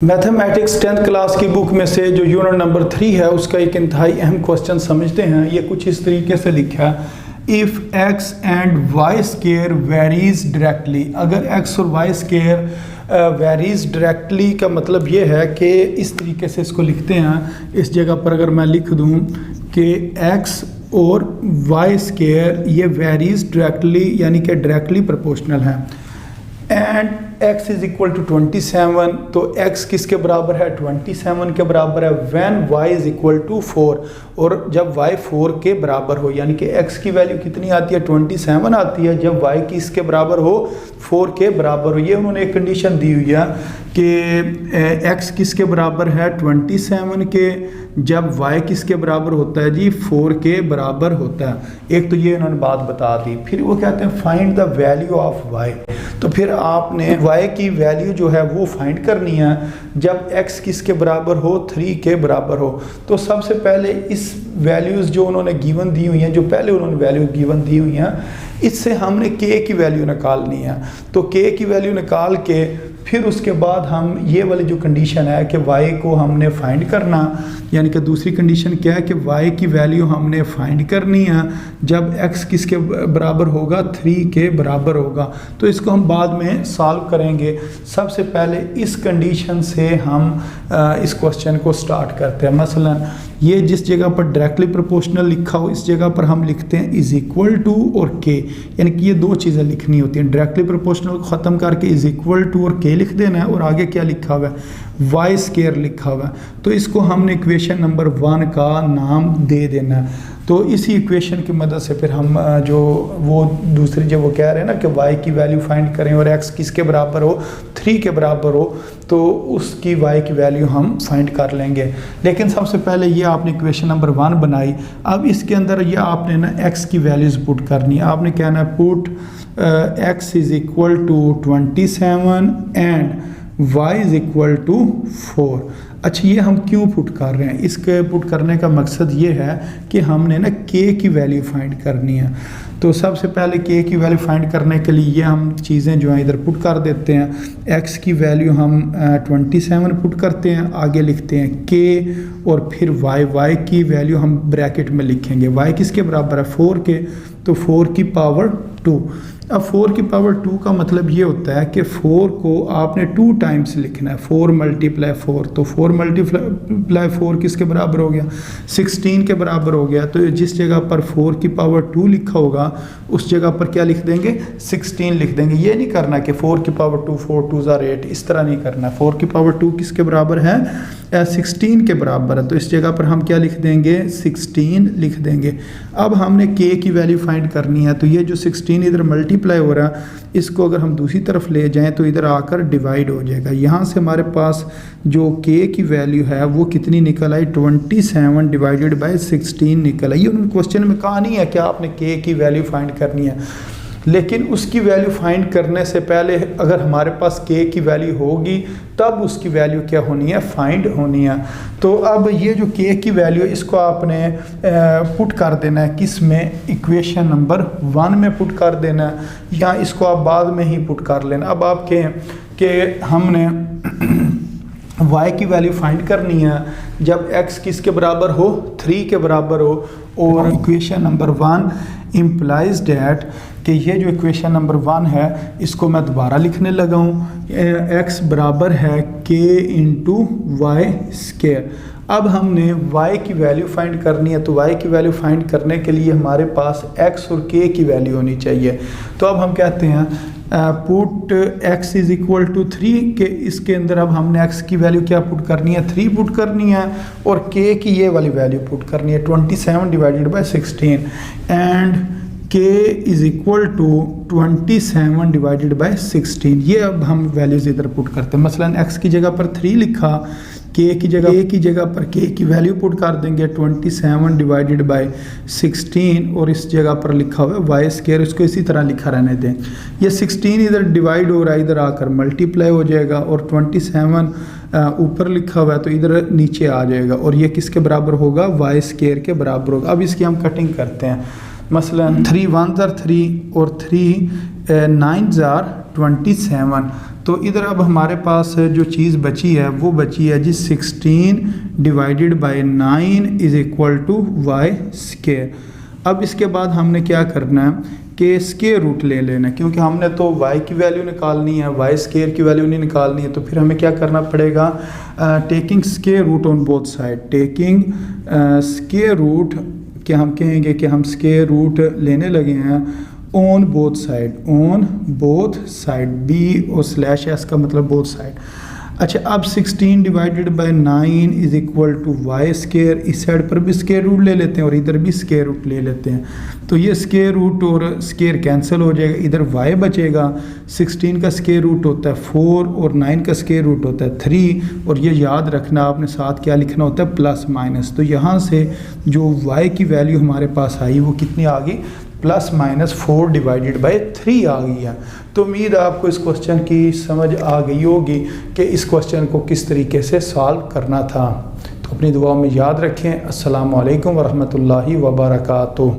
Mathematics 10th class की book में से जो यूनिट नंबर 3 है उसका एक इंतहाई अहम क्वेश्चन समझते हैं। ये कुछ इस तरीके से लिखा है, if x and y square varies directly. अगर x और y स्केयर वेरीज डायरेक्टली का मतलब ये है कि इस तरीके से इसको लिखते हैं। इस जगह पर अगर मैं लिख दूँ कि x और y स्केयर ये वेरीज डायरेक्टली यानी कि डायरेक्टली प्रोपोर्शनल है and x is equal to 27, तो x किसके बराबर है? 27 के बराबर है। When y is equal to 4, और जब y 4 के बराबर हो, यानी कि x की वैल्यू कितनी आती है? 27 आती है जब y किसके बराबर हो? 4 के बराबर हो। ये उन्होंने एक कंडीशन दी हुई है कि x किसके बराबर है? 27 के, जब y किसके बराबर होता है जी? 4 के बराबर होता है। एक तो ये उन्होंने बात बता दी। फिर वो कहते हैं find the value of y, तो फिर आपने y की वैल्यू जो है वो फाइंड करनी है जब x किसके बराबर हो? 3 के बराबर हो। तो सबसे पहले इस वैल्यूज़ जो उन्होंने गिवन दी हुई हैं, जो पहले उन्होंने वैल्यू गिवन दी हुई हैं, इससे हमने k की वैल्यू निकालनी है। तो k की वैल्यू निकाल के फिर उसके बाद हम ये वाली जो कंडीशन है कि y को हमने फाइंड करना, यानी कि दूसरी कंडीशन क्या है कि y की वैल्यू हमने फाइंड करनी है जब x किसके बराबर होगा? 3 के बराबर होगा। तो इसको हम बाद में सॉल्व करेंगे। सबसे पहले इस कंडीशन से हम इस क्वेश्चन को स्टार्ट करते हैं। मसलन ये जिस जगह पर डायरेक्टली प्रोपोर्शनल लिखा हो, इस जगह पर हम लिखते हैं इज इक्वल टू और के, यानी कि ये दो चीज़ें लिखनी होती हैं। डायरेक्टली प्रोपोर्शनल को ख़त्म करके इज इक्वल टू और के लिख देना है, और आगे क्या लिखा हुआ है? वाई स्केयर लिखा हुआ है। तो इसको हमने इक्वेशन नंबर 1 का नाम दे देना है। तो इसी इक्वेशन की मदद से फिर हम जो वो दूसरी जो वो कह रहे हैं ना कि y की वैल्यू फाइंड करें और x किसके बराबर हो? 3 के बराबर हो, तो उसकी y की वैल्यू हम फाइंड कर लेंगे। लेकिन सबसे पहले ये आपने इक्वेशन नंबर 1 बनाई। अब इसके अंदर ये आपने ना x की वैल्यूज़ पुट करनी है। आपने कहना है put x is equal to 27 and y is equal to 4। अच्छा, ये हम क्यों पुट कर रहे हैं? इसके पुट करने का मकसद ये है कि हमने ना k की वैल्यू फाइंड करनी है। तो सबसे पहले k की वैल्यू फाइंड करने के लिए ये हम चीज़ें जो हैं इधर पुट कर देते हैं। x की वैल्यू हम 27 पुट करते हैं, आगे लिखते हैं k, और फिर y की वैल्यू हम ब्रैकेट में लिखेंगे। y किसके बराबर है? 4 के, तो 4 की पावर 2। अब 4 की पावर 2 का मतलब ये होता है कि 4 को आपने 2 टाइम्स लिखना है। 4 मल्टीप्लाई 4, तो 4 मल्टीप्लाई 4 किसके बराबर हो गया? 16 के बराबर हो गया। तो जिस जगह पर 4 की पावर 2 लिखा होगा उस जगह पर क्या लिख देंगे? 16 लिख देंगे। ये नहीं करना कि 4 की पावर 2, 4 2 ज़ा 8, इस तरह नहीं करना। 4 की पावर 2 किसके बराबर है? 16 के बराबर है। तो इस जगह पर हम क्या लिख देंगे? 16 लिख देंगे। अब हमने k की वैल्यू फाइंड करनी है। तो ये जो 16 इधर मल्टीप्लाई हो रहा है, इसको अगर हम दूसरी तरफ ले जाएं तो इधर आकर डिवाइड हो जाएगा। यहाँ से हमारे पास जो k की वैल्यू है वो कितनी निकल आई? 27 डिवाइडेड बाय 16 निकल आई। उन्होंने क्वेश्चन में कहा नहीं है कि आपने k की वैल्यू फाइंड करनी है, लेकिन उसकी वैल्यू फाइंड करने से पहले अगर हमारे पास k की वैल्यू होगी तब उसकी वैल्यू क्या होनी है? फाइंड होनी है। तो अब ये जो k की वैल्यू है इसको आपने पुट कर देना है किस में? इक्वेशन नंबर 1 में पुट कर देना है, या इसको आप बाद में ही पुट कर लेना। अब आप कहें कि हमने y की वैल्यू फाइंड करनी है जब x किसके बराबर हो? 3 के बराबर हो, और इक्वेशन नंबर 1 इम्प्लाइज डैट कि ये जो इक्वेशन नंबर 1 है इसको मैं दोबारा लिखने लगा हूँ। x बराबर है k इंटू वाई स्केयर। अब हमने y की वैल्यू फाइंड करनी है, तो y की वैल्यू फाइंड करने के लिए हमारे पास x और k की वैल्यू होनी चाहिए। तो अब हम कहते हैं put x is equal to 3 के, इसके अंदर अब हमने x की वैल्यू क्या पुट करनी है? 3 पुट करनी है, और k की ये वाली वैल्यू पुट करनी है 27 divided by 16 and k is equal to 27 divided by 16। ये अब हम वैल्यूज़ इधर पुट करते हैं। मसलन x की जगह पर 3 लिखा, k की जगह पर k की वैल्यू पुट कर देंगे 27 डिवाइडेड बाय 16, और इस जगह पर लिखा हुआ है वाई स्केयर, इसको इसी तरह लिखा रहने दें। ये 16 इधर डिवाइड हो रहा है, इधर आकर मल्टीप्लाई हो जाएगा, और 27 ऊपर लिखा हुआ है तो इधर नीचे आ जाएगा, और ये किसके बराबर होगा? वाई स्केयर के बराबर होगा। अब इसकी हम कटिंग करते हैं। मसलन 3 1 ज़ार 3 और 3 9 ज़ार 27। तो इधर अब हमारे पास जो चीज़ बची है वो बची है जी 16 divided by 9 is equal to y square. अब इसके बाद हमने क्या करना है कि स्केयर रूट ले लेना है, क्योंकि हमने तो y की वैल्यू निकालनी है, y स्केयर की वैल्यू नहीं निकालनी है। तो फिर हमें क्या करना पड़ेगा, taking square root on both side, taking square root कि हम कहेंगे कि हम स्केयर रूट लेने लगे हैं ऑन बोथ साइड, b और स्लैश s का मतलब बोथ साइड। अच्छा, अब 16 divided by 9 is equal to y square, इस साइड पर भी स्केयर रूट ले लेते हैं और इधर भी स्केयर रूट ले लेते हैं। तो ये स्केयर रूट और स्केयर कैंसिल हो जाएगा, इधर y बचेगा। 16 का स्केयर रूट होता है 4 और 9 का स्केयर रूट होता है 3, और ये याद रखना आपने साथ क्या लिखना होता है, प्लस माइनस। तो यहाँ से जो y की वैल्यू हमारे पास आई वो कितनी आ गई, +-4 डिवाइडेड बाय 3 आ गई है। तो उम्मीद है आपको इस क्वेश्चन की समझ आ गई होगी कि इस क्वेश्चन को किस तरीके से सॉल्व करना था। तो अपनी दुआ में याद रखें। अस्सलामु अलैकुम वरहमतुल्लाहि वबरकातुहू।